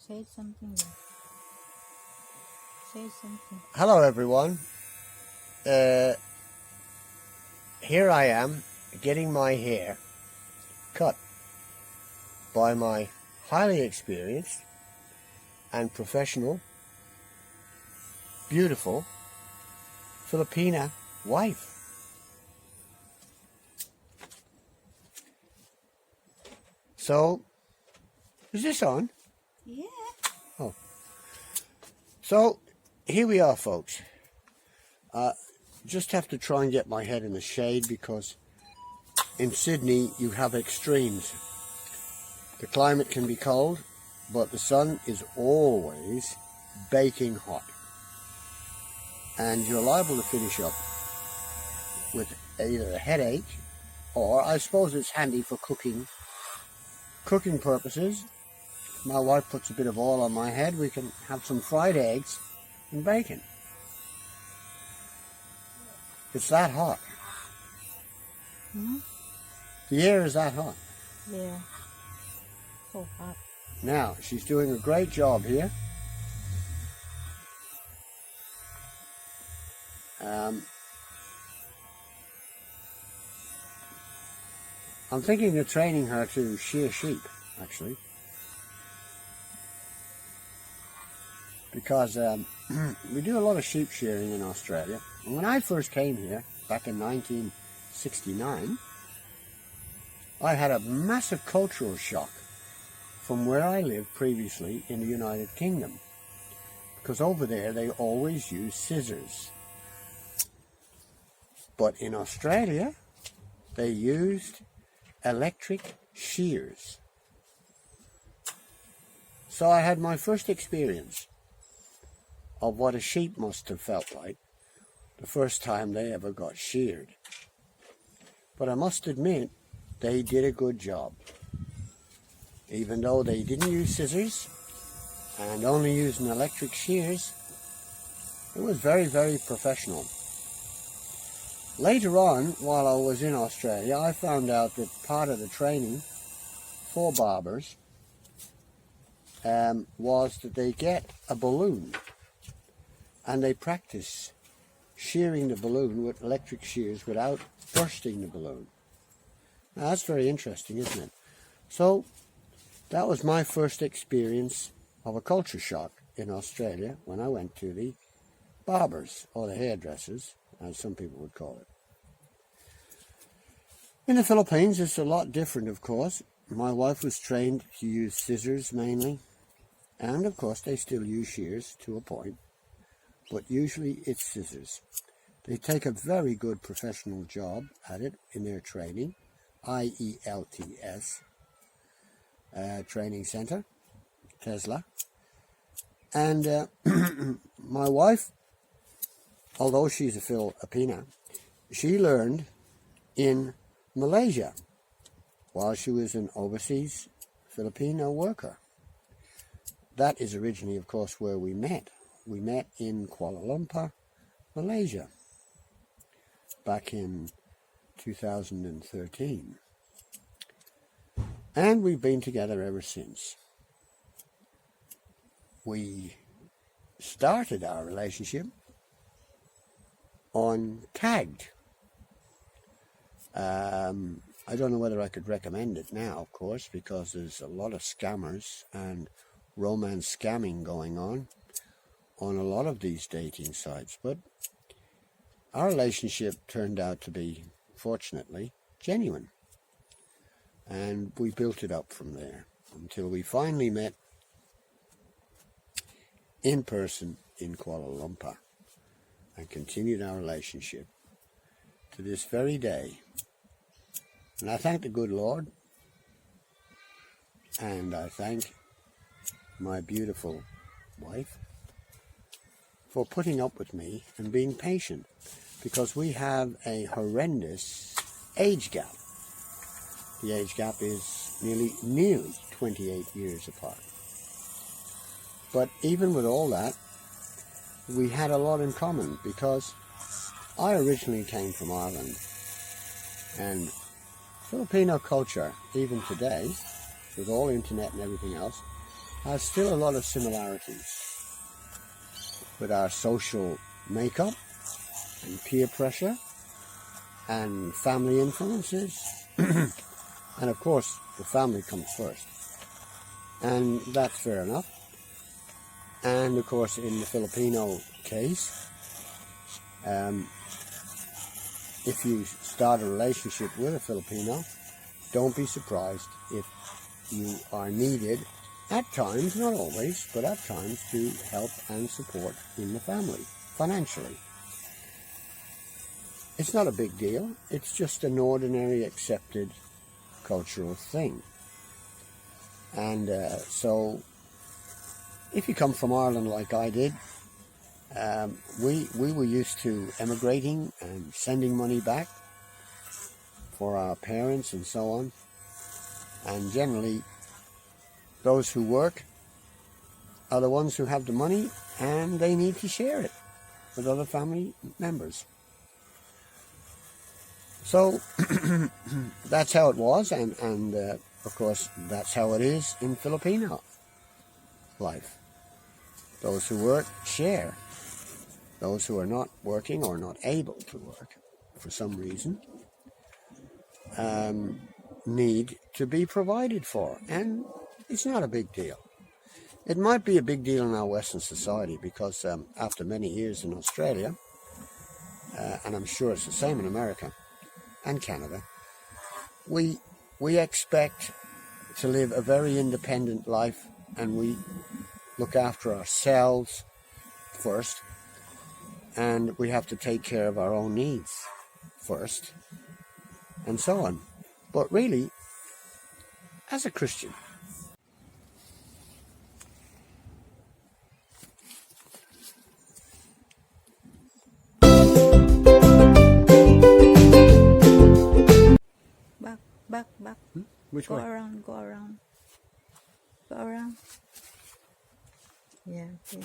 Say something. Say something. Hello everyone. Here I am getting my hair cut by my highly experienced and professional, beautiful Filipina wife. So, is this on? Yeah. Oh. So, here we are, folks. Just have to try and get my head in the shade because in Sydney you have extremes. The climate can be cold, but the sun is always baking hot. And you're liable to finish up with either a headache or I suppose it's handy for cooking purposes. My wife puts a bit of oil on my head, we can have some fried eggs and bacon. It's that hot. Hmm? The air is that hot. Yeah. So hot. Now, she's doing a great job here. I'm thinking of training her to shear sheep, actually. Because we do a lot of sheep shearing in Australia. And when I first came here, back in 1969, I had a massive cultural shock from where I lived previously in the United Kingdom. Because over there they always use scissors. But in Australia, they used electric shears. So I had my first experience of what a sheep must have felt like the first time they ever got sheared. But I must admit, they did a good job. Even though they didn't use scissors and only used electric shears, it was very, very professional. Later on, while I was in Australia, I found out that part of the training for barbers was that they get a balloon and they practice shearing the balloon with electric shears without bursting the balloon. Now that's very interesting, isn't it? So that was my first experience of a culture shock in Australia when I went to the barbers, or the hairdressers, as some people would call it. In the Philippines, it's a lot different, of course. My wife was trained to use scissors mainly, and of course they still use shears to a point, but usually it's scissors. They take a very good professional job at it in their training, IELTS training center, Tesla. And my wife, although she's a Filipina, she learned in Malaysia while she was an overseas Filipino worker. That is originally, of course, where we met. We met in Kuala Lumpur, Malaysia, back in 2013. And we've been together ever since. We started our relationship on Tagged. I don't know whether I could recommend it now, of course, because there's a lot of scammers and romance scamming going on a lot of these dating sites. But our relationship turned out to be, fortunately, genuine. And we built it up from there until we finally met in person in Kuala Lumpur and continued our relationship to this very day. And I thank the good Lord, and I thank my beautiful wife for putting up with me and being patient, because we have a horrendous age gap. The age gap is nearly 28 years apart. But even with all that, we had a lot in common, because I originally came from Ireland, and Filipino culture, even today, with all internet and everything else, has still a lot of similarities with our social makeup and peer pressure and family influences. And of course, the family comes first. And that's fair enough. And of course, in the Filipino case, if you start a relationship with a Filipino, don't be surprised if you are needed at times, not always, but at times, to help and support in the family, financially. It's not a big deal. It's just an ordinary, accepted cultural thing. And so, if you come from Ireland like I did, we were used to emigrating and sending money back for our parents and so on. And generally, those who work are the ones who have the money, and they need to share it with other family members. So that's how it was, and of course that's how it is in Filipino life. Those who work share. Those who are not working or not able to work for some reason need to be provided for, and it's not a big deal. It might be a big deal in our Western society because after many years in Australia, and I'm sure it's the same in America and Canada, we expect to live a very independent life, and we look after ourselves first, and we have to take care of our own needs first, and so on. But really, as a Christian, Back. which Go way? around. Go around. Yeah, okay.